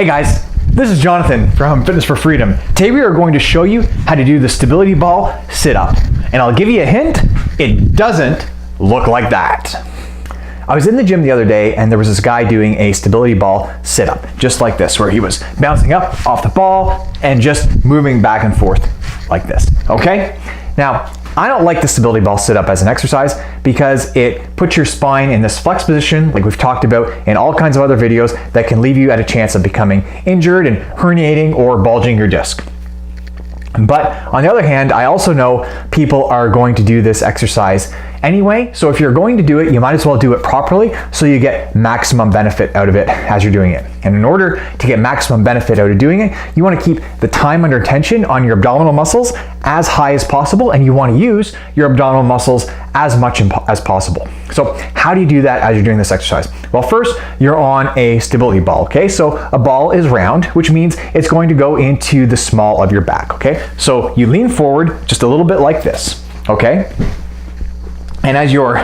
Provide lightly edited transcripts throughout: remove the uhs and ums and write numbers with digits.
Hey guys, this is Jonathan from Fitness for Freedom. Today we are going to show you how to do the stability ball sit-up. And I'll give you a hint, it doesn't look like that. I was in the gym the other day and there was this guy doing a stability ball sit-up, just like this, where he was bouncing up off the ball and just moving back and forth like this, okay? Now, I don't like the stability ball sit-up as an exercise because it puts your spine in this flex position, like we've talked about in all kinds of other videos, that can leave you at a chance of becoming injured and herniating or bulging your disc. But on the other hand, I also know people are going to do this exercise anyway, so if you're going to do it, you might as well do it properly so you get maximum benefit out of it as you're doing it. And in order to get maximum benefit out of doing it, you want to keep the time under tension on your abdominal muscles as high as possible, and you want to use your abdominal muscles as much as possible. So how do you do that as you're doing this exercise? Well, first, you're on a stability ball, okay? So a ball is round, which means it's going to go into the small of your back, okay? So you lean forward just a little bit like this, okay? And as you're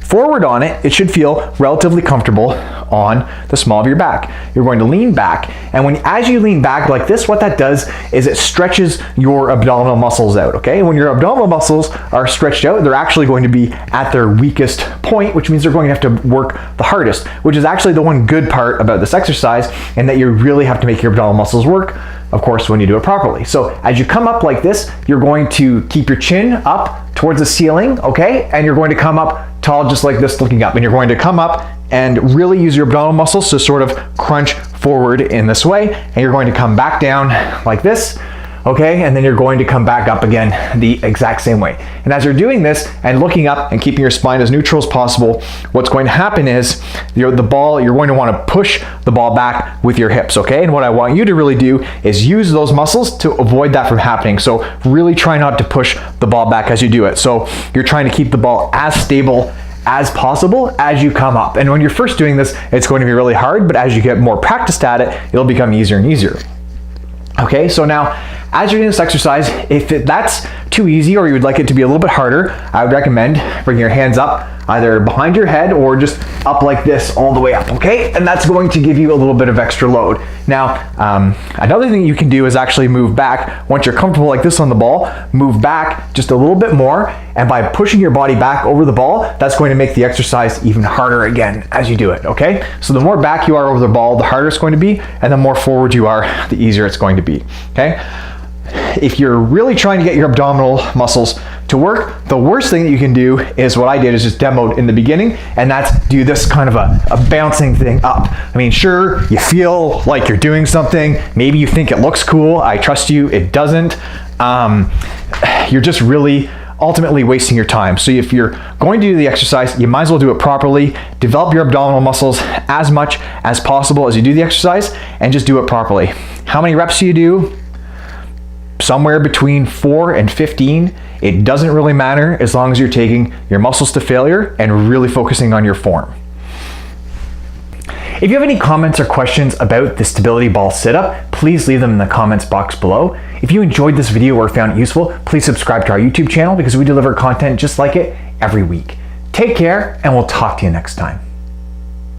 forward on it, it should feel relatively comfortable on the small of your back. You're going to lean back, and as you lean back like this, what that does is it stretches your abdominal muscles out, okay? And when your abdominal muscles are stretched out, they're actually going to be at their weakest point, which means they're going to have to work the hardest, which is actually the one good part about this exercise, and that you really have to make your abdominal muscles work, of course, when you do it properly. So as you come up like this, you're going to keep your chin up towards the ceiling, okay? And you're going to come up tall just like this, looking up, and you're going to come up and really use your abdominal muscles to sort of crunch forward in this way, and you're going to come back down like this, okay? And then you're going to come back up again the exact same way. And as you're doing this and looking up and keeping your spine as neutral as possible, what's going to happen is you're going to want to push the ball back with your hips, okay? And what I want you to really do is use those muscles to avoid that from happening. So really try not to push the ball back as you do it. So you're trying to keep the ball as stable as possible as you come up. And when you're first doing this, it's going to be really hard, but as you get more practiced at it, it'll become easier and easier. Okay, so now as you're doing this exercise, if that's too easy or you would like it to be a little bit harder, I would recommend bringing your hands up either behind your head or just up like this all the way up, okay? And that's going to give you a little bit of extra load. Now, another thing you can do is actually move back. Once you're comfortable like this on the ball, move back just a little bit more, and by pushing your body back over the ball, that's going to make the exercise even harder again as you do it, okay? So the more back you are over the ball, the harder it's going to be, and the more forward you are, the easier it's going to be, okay? If you're really trying to get your abdominal muscles to work, the worst thing that you can do is what I did, is just demoed in the beginning, and that's do this kind of a bouncing thing up. I mean, sure, you feel like you're doing something, maybe you think it looks cool, I trust you, it doesn't. You're just really ultimately wasting your time. So if you're going to do the exercise, you might as well do it properly, develop your abdominal muscles as much as possible as you do the exercise, and just do it properly. How many reps do you do? Somewhere between 4 and 15. It doesn't really matter as long as you're taking your muscles to failure and really focusing on your form. If you have any comments or questions about the stability ball sit-up, please leave them in the comments box below. If you enjoyed this video or found it useful, please subscribe to our YouTube channel because we deliver content just like it every week. Take care, and we'll talk to you next time.